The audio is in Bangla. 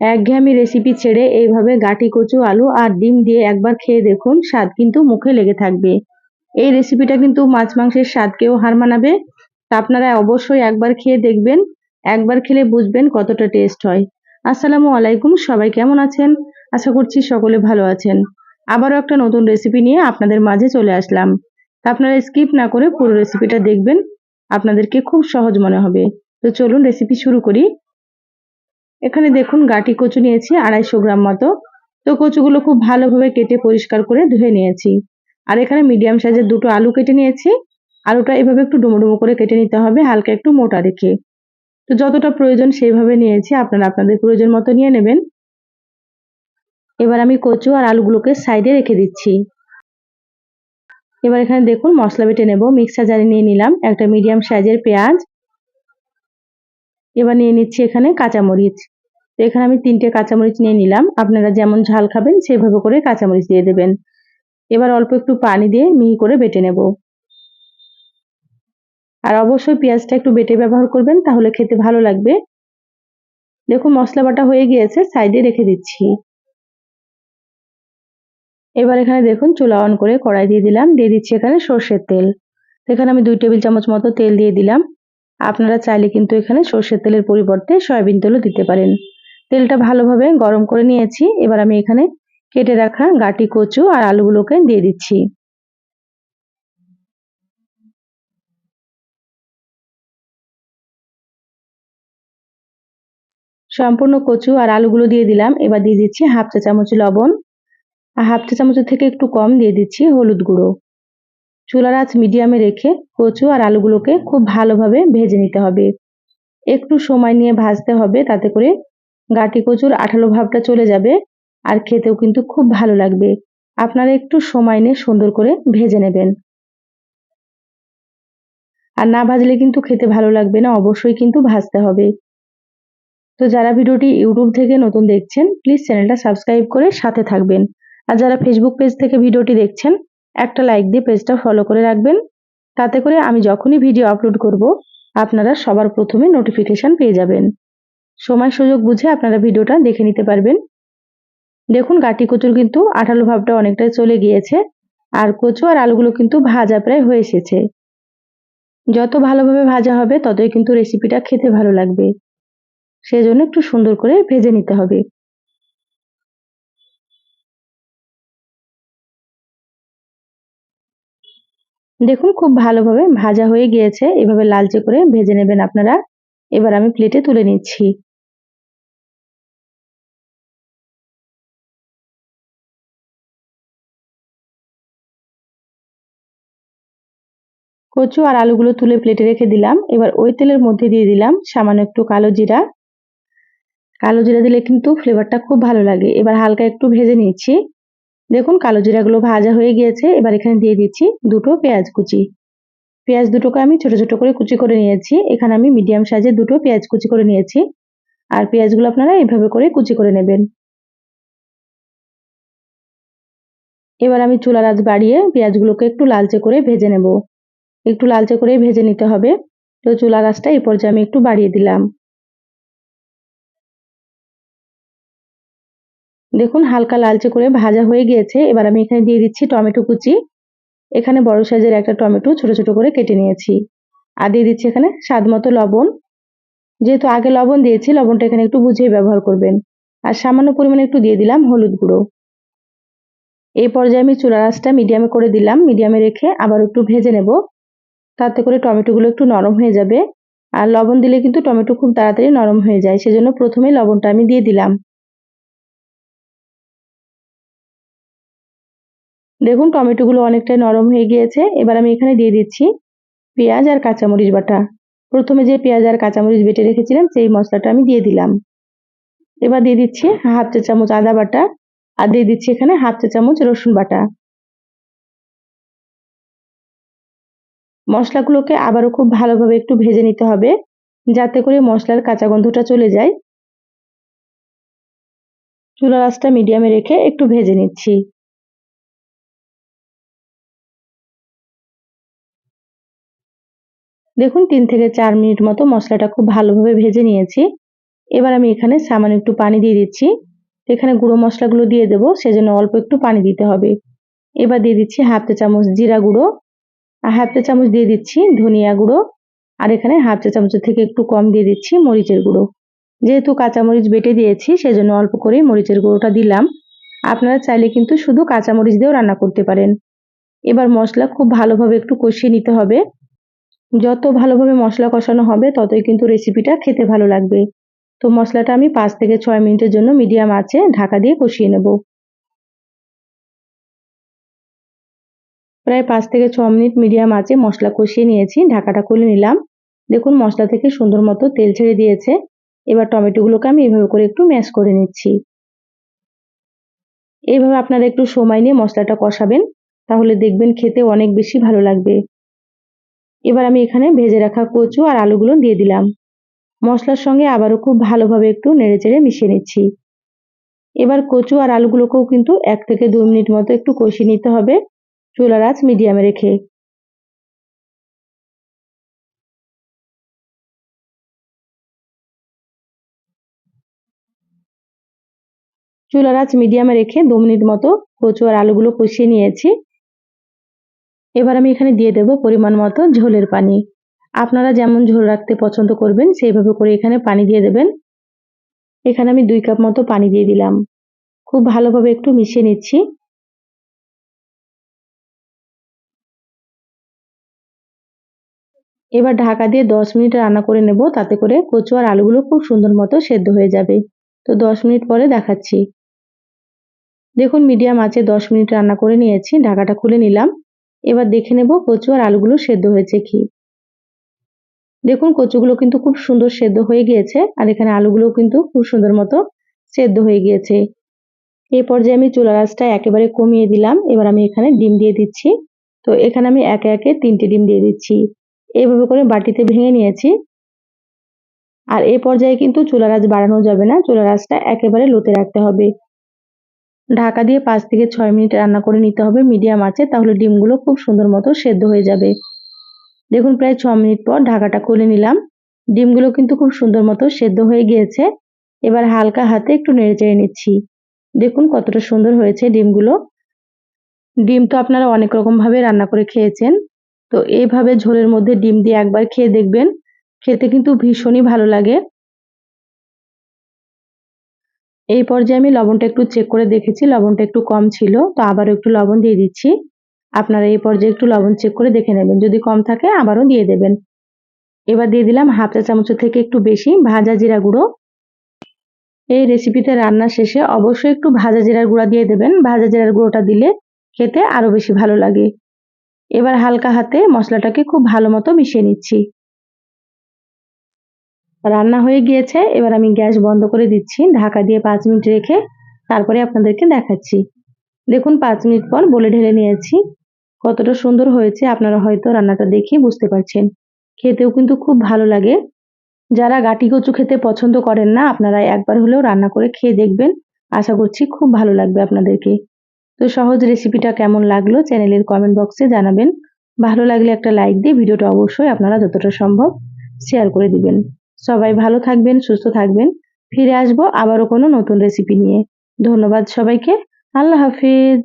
একঘেয়েমি রেসিপি ছেড়ে এইভাবে গাঁটি কচু আলু আর ডিম দিয়ে একবার খেয়ে দেখুন, স্বাদ কিন্তু মুখে লেগে থাকবে। এই রেসিপিটা কিন্তু মাছ মাংসের স্বাদকেও হার মানাবে। তা আপনারা অবশ্যই একবার খেয়ে দেখবেন। একবার খেলে বুঝবেন কতটা টেস্ট হয়। আসসালামু আলাইকুম, সবাই কেমন আছেন? আশা করছি সকলে ভালো আছেন। আবারও একটা নতুন রেসিপি নিয়ে আপনাদের মাঝে চলে আসলাম। তা আপনারা স্কিপ না করে পুরো রেসিপিটা দেখবেন, আপনাদেরকে খুব সহজ মনে হবে। তো চলুন রেসিপি শুরু করি। এখানে দেখুন গাঁটি কচু নিয়েছি 250 গ্রাম মতো। তো কচুগুলো খুব ভালোভাবে কেটে পরিষ্কার করে ধুয়ে নিয়েছি। আর এখানে মিডিয়াম সাইজের দুটো আলু কেটে নিয়েছি। আলুটা এভাবে একটু ডুমো ডুমো করে কেটে নিতে হবে, হালকা একটু মোটা রেখে। তো যতটা প্রয়োজন সেইভাবে নিয়েছি, আপনারা আপনাদের প্রয়োজন মতো নিয়ে নেবেন। এবার আমি কচু আর আলুগুলোকে সাইডে রেখে দিচ্ছি। এবার এখানে দেখুন মশলা বেটে নেব। মিক্সার জারে নিয়ে নিলাম একটা মিডিয়াম সাইজের পেঁয়াজ। এবার নিয়ে নিচ্ছি এখানে কাঁচামরিচ। তো এখানে আমি 3টে কাঁচামরিচ নিয়ে নিলাম। আপনারা যেমন ঝাল খাবেন সেভাবে করে কাঁচামরিচ দিয়ে দেবেন। এবার অল্প একটু পানি দিয়ে মিহি করে বেটে নেব। আর অবশ্যই পেঁয়াজটা একটু বেটে ব্যবহার করবেন, তাহলে খেতে ভালো লাগবে। দেখুন মশলা বাটা হয়ে গিয়েছে, সাইডে রেখে দিচ্ছি। এবার এখানে দেখুন চুলা অন করে কড়াই দিয়ে দিলাম। দিয়ে দিচ্ছি এখানে সর্ষের তেল। এখানে আমি 2 টেবিল চামচ মতো তেল দিয়ে দিলাম। আপনারা চাইলে কিন্তু এখানে সর্ষের তেলের পরিবর্তে সয়াবিন তেলও দিতে পারেন। তেলটা ভালোভাবে গরম করে নিয়েছি। এবার আমি এখানে কেটে রাখা গাঁটি কচু আর আলুগুলোকে দিয়ে দিচ্ছি। সম্পূর্ণ কচু আর আলুগুলো দিয়ে দিলাম। এবার দিয়ে দিচ্ছি হাফ চা চামচ লবণ, আর হাফ চা চামচের থেকে একটু কম দিয়ে দিচ্ছি হলুদ গুঁড়ো। চুলার আঁচ মিডিয়ামে রেখে কচু আর আলুগুলোকে খুব ভালোভাবে ভেজে নিতে হবে। একটু সময় নিয়ে ভাজতে হবে, তাতে করে গাঁটি কচুর আঠালো ভাবটা চলে যাবে আর খেতেও কিন্তু খুব ভালো লাগবে। আপনারা একটু সময় নিয়ে সুন্দর করে ভেজে নেবেন। আর না ভাজলে কিন্তু খেতে ভালো লাগবে না, অবশ্যই কিন্তু ভাজতে হবে। তো যারা ভিডিওটি ইউটিউব থেকে নতুন দেখছেন, প্লিজ চ্যানেলটা সাবস্ক্রাইব করে সাথে থাকবেন। আর যারা ফেসবুক পেজ থেকে ভিডিওটি দেখছেন, একটা লাইক দিয়ে পেজটা ফলো করে রাখবেন। তাতে করে আমি যখনই ভিডিও আপলোড করব, আপনারা সবার প্রথমে নোটিফিকেশন পেয়ে যাবেন। সময় সুযোগ বুঝে আপনারা ভিডিওটা দেখে নিতে পারবেন। দেখুন গাঁটি কচুর কিন্তু আঠালো ভাবটা অনেকটাই চলে গিয়েছে। আর কচু আর আলুগুলো কিন্তু ভাজা প্রায় হয়ে এসেছে। যত ভালোভাবে ভাজা হবে ততই কিন্তু রেসিপিটা খেতে ভালো লাগবে। সেজন্য একটু সুন্দর করে ভেজে নিতে হবে। দেখুন খুব ভালোভাবে ভাজা হয়ে গিয়েছে। এভাবে লালচে করে ভেজে নেবেন আপনারা। এবার আমি প্লেটে তুলে নিচ্ছি। কচু আর আলুগুলো তুলে প্লেটে রেখে দিলাম। এবার ওই তেলের মধ্যে দিয়ে দিলাম সামান্য একটু কালো জিরা। কালো জিরা দিলে কিন্তু ফ্লেভারটা খুব ভালো লাগে। এবার হালকা একটু ভেজে নিচ্ছি। দেখুন কালো জিরাগুলো ভাজা হয়ে গিয়েছে। এবার এখানে দিয়ে দিচ্ছি দুটো পেঁয়াজ কুচি। পেঁয়াজ দুটোকে আমি ছোট ছোট করে কুচি করে নিয়েছি। এখানে আমি মিডিয়াম সাইজের দুটো পেঁয়াজ কুচি করে নিয়েছি। আর পেঁয়াজগুলো আপনারা এভাবে করে কুচি করে নেবেন। এবার আমি চুলার আঁচ বাড়িয়ে পেঁয়াজগুলোকে একটু লালচে করে ভেজে নেব। একটু লালচে করে ভেজে নিতে হবে। তো চুলার আঁচটা এই পর্যায়ে আমি একটু বাড়িয়ে দিলাম। দেখুন হালকা লালচে করে ভাজা হয়ে গিয়েছে। এবার আমি এখানে দিয়ে দিচ্ছি টমেটো কুচি। এখানে বড় সাইজের একটা টমেটো ছোট ছোট করে কেটে নিয়েছি। আর দিয়ে দিচ্ছি এখানে স্বাদ মতো লবণ। যেহেতু আগে লবণ দিয়েছি, লবণটা এখানে একটু বুঝিয়ে ব্যবহার করবেন। আর সামান্য পরিমাণে একটু দিয়ে দিলাম হলুদ গুঁড়ো। এই পর্যায়ে আমি চুলার আঁচটা মিডিয়ামে করে দিলাম। মিডিয়ামে রেখে আবার একটু ভেজে নেব। তাতে করে টমেটোগুলো একটু নরম হয়ে যাবে। আর লবণ দিলে কিন্তু টমেটো খুব তাড়াতাড়ি নরম হয়ে যায়, সেজন্য প্রথমেই লবণটা আমি দিয়ে দিলাম। দেখুন টমেটোগুলো অনেকটাই নরম হয়ে গিয়েছে। এবার আমি এখানে দিয়ে দিচ্ছি পেঁয়াজ আর কাঁচামরিচ বাটা। প্রথমে যে পেঁয়াজ আর কাঁচামরিচ বেটে রেখেছিলাম সেই মশলাটা আমি দিয়ে দিলাম। এবার দিয়ে দিচ্ছি হাফ চা চামচ আদা বাটা। আর দিয়ে দিচ্ছি এখানে হাফ চা চামচ রসুন বাটা। মশলাগুলোকে আবারও খুব ভালোভাবে একটু ভেজে নিতে হবে, যাতে করে মশলার কাঁচা গন্ধটা চলে যায়। চুলার আঁচটা মিডিয়ামে রেখে একটু ভেজে নিচ্ছি। দেখুন 3 থেকে 4 মিনিট মতো মশলাটা খুব ভালোভাবে ভেজে নিয়েছি। এবার আমি এখানে সামান্য একটু পানি দিয়ে দিচ্ছি। এখানে গুঁড়ো মশলাগুলো দিয়ে দেবো, সেজন্য অল্প একটু পানি দিতে হবে। এবার দিয়ে দিচ্ছি হাফ চা চামচ জিরা গুঁড়ো, আর হাফ চা চামচ দিয়ে দিচ্ছি ধনিয়া গুঁড়ো, আর এখানে হাফ চা চামচের থেকে একটু কম দিয়ে দিচ্ছি মরিচের গুঁড়ো। যেহেতু কাঁচামরিচ বেটে দিয়েছি সেজন্য অল্প করে মরিচের গুঁড়োটা দিলাম। আপনারা চাইলে কিন্তু শুধু কাঁচামরিচ দিয়েও রান্না করতে পারেন। এবার মশলা খুব ভালোভাবে একটু কষিয়ে নিতে হবে। যত ভালোভাবে মশলা কষানো হবে ততই কিন্তু রেসিপিটা খেতে ভালো লাগবে। তো মশলাটা আমি 5 থেকে 6 মিনিটের জন্য মিডিয়াম আঁচে ঢাকা দিয়ে কষিয়ে নেব। প্রায় 5 থেকে 6 মিনিট মিডিয়াম আঁচে মশলা কষিয়ে নিয়েছি, ঢাকাটা খুলে নিলাম। দেখুন মশলা থেকে সুন্দর মতো তেল ছেড়ে দিয়েছে। এবার টমেটোগুলোকে আমি এভাবে করে একটু ম্যাশ করে নিচ্ছি। এইভাবে আপনারা একটু সময় নিয়ে মশলাটা কষাবেন, তাহলে দেখবেন খেতে অনেক বেশি ভালো লাগবে। এবার আমি এখানে ভেজে রাখা কচু আর আলুগুলো দিয়ে দিলাম। মশলার সঙ্গে আবারও খুব ভালোভাবে একটু নেড়েচেড়ে মিশিয়ে নিচ্ছি। এবার কচু আর আলুগুলোকেও কিন্তু 1 থেকে 2 মিনিট মতো একটু কষিয়ে নিতে হবে, চুলার আঁচ মিডিয়ামে রেখে। চুলার আঁচ মিডিয়ামে রেখে 2 মিনিট মতো কচু আর আলুগুলো কষিয়ে নিয়েছি। এবার আমি এখানে দিয়ে দেব পরিমাণ মতো ঝোলের পানি। আপনারা যেমন ঝোল রাখতে পছন্দ করবেন সেইভাবে করে এখানে পানি দিয়ে দেবেন। এখানে আমি 2 কাপ মতো পানি দিয়ে দিলাম। খুব ভালোভাবে একটু মিশিয়ে নিচ্ছি। এবার ঢাকা দিয়ে 10 মিনিট রান্না করে নেব, তাতে করে কচু আর আলুগুলো খুব সুন্দর মতো সেদ্ধ হয়ে যাবে। তো 10 মিনিট পরে দেখাচ্ছি। দেখুন মিডিয়াম আঁচে 10 মিনিট রান্না করে নিয়েছি, ঢাকাটা খুলে নিলাম। এবার দেখে নেব কচু আর আলুগুলো সেদ্ধ হয়েছে কি। দেখুন কচুগুলো কিন্তু খুব সুন্দর সেদ্ধ হয়ে গিয়েছে, আর এখানে আলুগুলোও কিন্তু খুব সুন্দর মতো সেদ্ধ হয়ে গিয়েছে। এই পর্যায়ে আমি চুলার আঁচটা একেবারে কমিয়ে দিলাম। এবার আমি এখানে ডিম দিয়ে দিচ্ছি। তো এখানে আমি একে একে 3টে ডিম দিয়ে দিচ্ছি। এইভাবে করে বাটিতে ভেঙে নিয়েছি। আর এই পর্যায়ে কিন্তু চুলার আঁচ বাড়ানো যাবে না, চুলার আঁচটা একেবারে লোতে রাখতে হবে। ঢাকা দিয়ে 5 থেকে 6 মিনিট রান্না করে নিতে হবে মিডিয়াম আঁচে, তাহলে ডিমগুলো খুব সুন্দর মতো সেদ্ধ হয়ে যাবে। দেখুন প্রায় 6 মিনিট পর ঢাকাটা খুলে নিলাম। ডিমগুলো কিন্তু খুব সুন্দর মতো সেদ্ধ হয়ে গিয়েছে। এবার হালকা হাতে একটু নেড়েচেড়ে নিচ্ছি। দেখুন কতটা সুন্দর হয়েছে ডিমগুলো। ডিম তো আপনারা অনেক রকম ভাবে রান্না করে খেয়েছেন। তো এইভাবে ঝোলের মধ্যে ডিম দিয়ে একবার খেয়ে দেখবেন। খেতে কিন্তু ভীষণই ভালো লাগে। এই পর্যায়ে আমি লবণটা একটু চেক করে দেখেছি, লবণটা একটু কম ছিল, তো আবারও একটু লবণ দিয়ে দিচ্ছি। আপনারা এই পর্যায়ে একটু লবণ চেক করে দেখে নেবেন, যদি কম থাকে আবারও দিয়ে দেবেন। এবার দিয়ে দিলাম হাফ চা চামচের থেকে একটু বেশি ভাজা জিরা গুঁড়ো। এই রেসিপিতে রান্নার শেষে অবশ্যই একটু ভাজা জিরার গুঁড়া দিয়ে দেবেন, ভাজা জিরার গুঁড়োটা দিলে খেতে আরো বেশি ভালো লাগে। এবার হালকা হাতে মশলাটাকে খুব ভালো মতো মিশিয়ে নিচ্ছি। রান্না হয়ে গিয়েছে, এবার আমি গ্যাস বন্ধ করে দিচ্ছি, ঢাকা দিয়ে 5 মিনিট রেখে তারপরে আপনাদেরকে দেখাচ্ছি। দেখুন 5 মিনিট পর বলে ঢেলে নিয়েছি। কতটা সুন্দর হয়েছে আপনারা হয়তো রান্নাটা দেখেই বুঝতে পারছেন। খেতেও কিন্তু খুব ভালো লাগে। যারা গাটি কচু খেতে পছন্দ করেন না, আপনারা একবার হলেও রান্না করে খেয়ে দেখবেন। আশা করছি খুব ভালো লাগবে আপনাদেরকে। তো সহজ রেসিপিটা কেমন লাগলো চ্যানেলের কমেন্ট বক্সে জানাবেন। ভালো লাগলে একটা লাইক দিয়ে ভিডিওটা অবশ্যই আপনারা যতটা সম্ভব শেয়ার করে দিবেন। সবাই ভালো থাকবেন, সুস্থ থাকবেন। ফিরে আসবো আবারও কোনো নতুন রেসিপি নিয়ে। ধন্যবাদ সবাইকে। আল্লাহ হাফিজ।